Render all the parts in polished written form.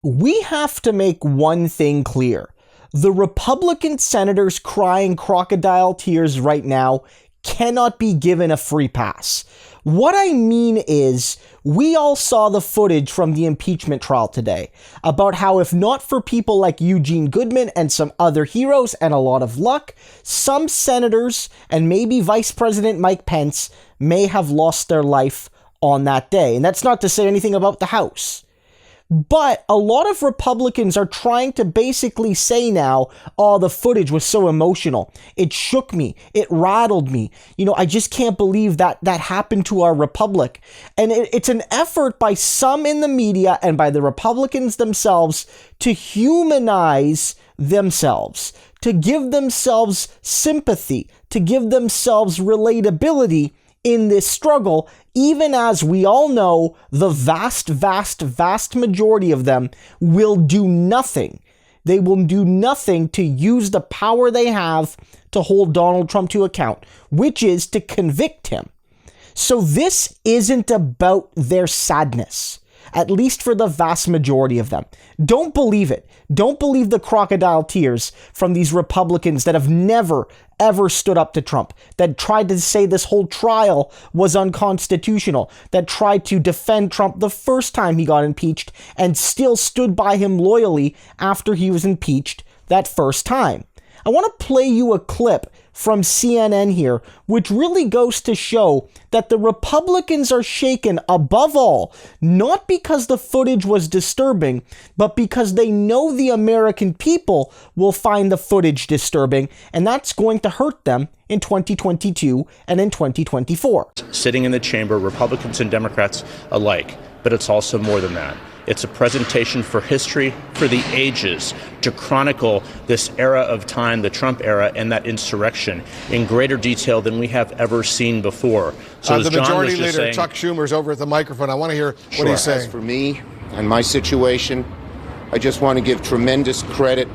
We have to make one thing clear. The Republican senators crying crocodile tears right now cannot be given a free pass. What I mean is, we all saw the footage from the impeachment trial today about how if not for people like Eugene Goodman and some other heroes and a lot of luck, some senators and maybe Vice President Mike Pence may have lost their life on that day. And that's not to say anything about the House. But a lot of Republicans are trying to basically say now, oh, the footage was so emotional. It shook me. It rattled me. I just can't believe that happened to our republic. And it's an effort by some in the media and by the Republicans themselves to humanize themselves, to give themselves sympathy, to give themselves relatability in this struggle, even as we all know the vast majority of them will do nothing. They will do nothing to use the power they have to hold Donald Trump to account, which is to convict him. So this isn't about their sadness, at least for the vast majority of them. Don't believe it. Don't believe the crocodile tears from these Republicans that have never, ever stood up to Trump, that tried to say this whole trial was unconstitutional, that tried to defend Trump the first time he got impeached and still stood by him loyally after he was impeached that first time. I want to play you a clip from CNN here, which really goes to show that the Republicans are shaken above all, not because the footage was disturbing, but because they know the American people will find the footage disturbing, and that's going to hurt them in 2022 and in 2024. Sitting in the chamber, Republicans and Democrats alike, but it's also more than that. It's a presentation for history, for the ages, to chronicle this era of time, the Trump era, and that insurrection in greater detail than we have ever seen before. So the Majority Leader, Chuck Schumer's over at the microphone. I want to hear what he's saying. As for me and my situation, I just want to give tremendous credit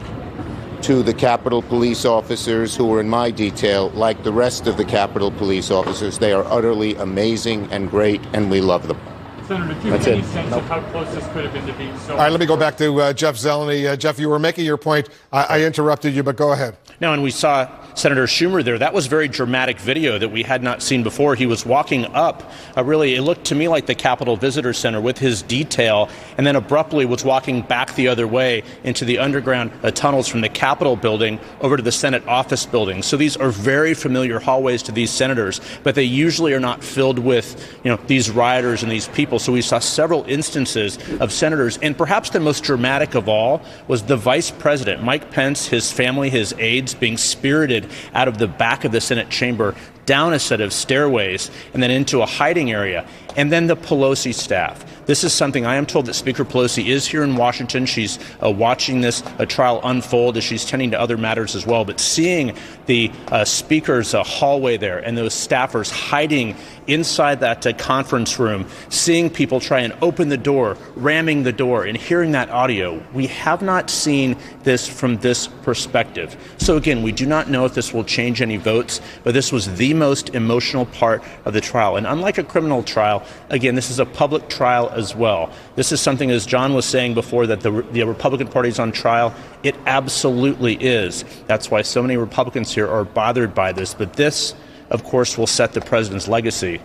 to the Capitol Police officers who were in my detail. Like the rest of the Capitol Police officers, they are utterly amazing and great, and we love them. Senator, do you have any sense of how close this could have been to being so? All right, let me go back to Jeff Zeleny. Jeff, you were making your point. I interrupted you, but go ahead. No, and we saw Senator Schumer there. That was very dramatic video that we had not seen before. He was walking up, it looked to me like the Capitol Visitor Center with his detail, and then abruptly was walking back the other way into the underground tunnels from the Capitol building over to the Senate office building. So these are very familiar hallways to these senators, but they usually are not filled with, these rioters and these people. So we saw several instances of senators, and perhaps the most dramatic of all was the Vice President, Mike Pence, his family, his aides, being spirited out of the back of the Senate chamber, down a set of stairways, and then into a hiding area. And then the Pelosi staff. This is something I am told that Speaker Pelosi is here in Washington. She's watching this trial unfold as she's tending to other matters as well. But seeing the Speaker's hallway there and those staffers hiding inside that conference room, seeing people try and open the door, ramming the door, and hearing that audio, we have not seen this from this perspective. So again, we do not know if this will change any votes, but this was the most emotional part of the trial. And unlike a criminal trial, again, this is a public trial as well. This is something, as John was saying before, that the Republican Party is on trial. It absolutely is. That's why so many Republicans here are bothered by this. But this, of course, will set the president's legacy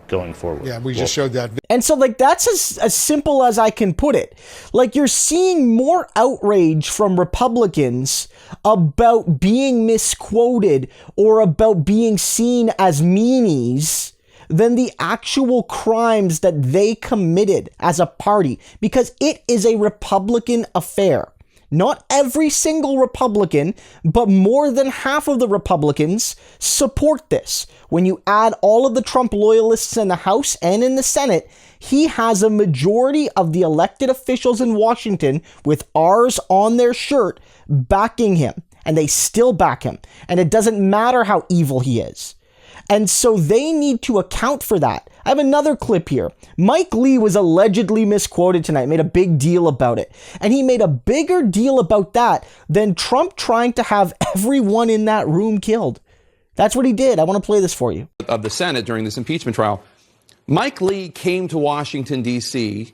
going forward. Yeah, we just showed that. And so, that's as simple as I can put it. You're seeing more outrage from Republicans about being misquoted or about being seen as meanies than the actual crimes that they committed as a party, because it is a Republican affair. Not every single Republican, but more than half of the Republicans support this. When you add all of the Trump loyalists in the House and in the Senate, he has a majority of the elected officials in Washington with R's on their shirt backing him. And they still back him. And it doesn't matter how evil he is. And so they need to account for that. I have another clip here. Mike Lee was allegedly misquoted tonight, made a big deal about it. And he made a bigger deal about that than Trump trying to have everyone in that room killed. That's what he did. I want to play this for you. Of the Senate during this impeachment trial. Mike Lee came to Washington, D.C.,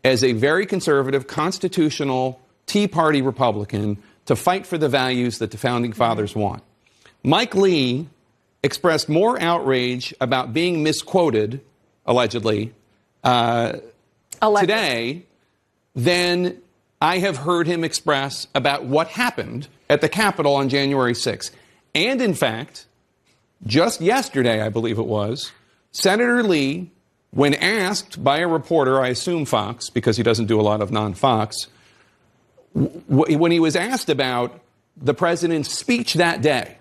as a very conservative, constitutional Tea Party Republican to fight for the values that the Founding Fathers want. Mike Lee expressed more outrage about being misquoted, allegedly, today than I have heard him express about what happened at the Capitol on January 6th. And in fact, just yesterday, I believe it was, Senator Lee, when asked by a reporter, I assume Fox, because he doesn't do a lot of non-Fox, when he was asked about the president's speech that day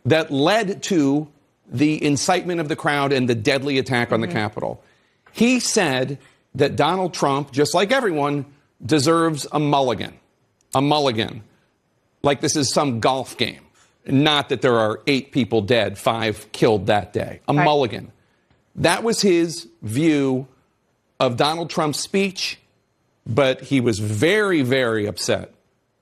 that led to the incitement of the crowd and the deadly attack on the Capitol, he said that Donald Trump, just like everyone, deserves a mulligan. A mulligan. Like this is some golf game. Not that there are 8 people dead, 5 killed that day. A mulligan. That was his view of Donald Trump's speech, but he was very, very upset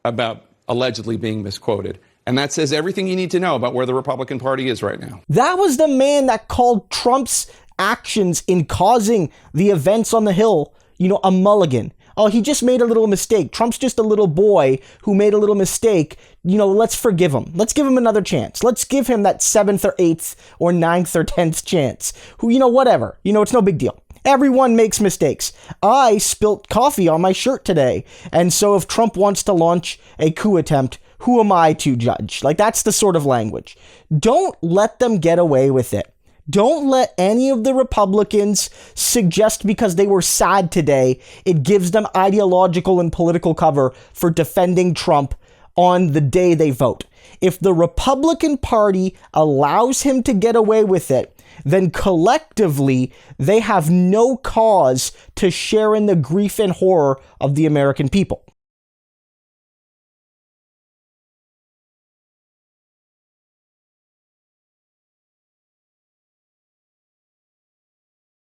about allegedly being misquoted. And that says everything you need to know about where the Republican Party is right now. That was the man that called Trump's actions in causing the events on the Hill, a mulligan. Oh, he just made a little mistake. Trump's just a little boy who made a little mistake. Let's forgive him. Let's give him another chance. Let's give him that 7th or 8th or 9th or 10th chance. Whatever. It's no big deal. Everyone makes mistakes. I spilt coffee on my shirt today. And so if Trump wants to launch a coup attempt, who am I to judge? That's the sort of language. Don't let them get away with it. Don't let any of the Republicans suggest because they were sad today, it gives them ideological and political cover for defending Trump on the day they vote. If the Republican Party allows him to get away with it, then collectively they have no cause to share in the grief and horror of the American people.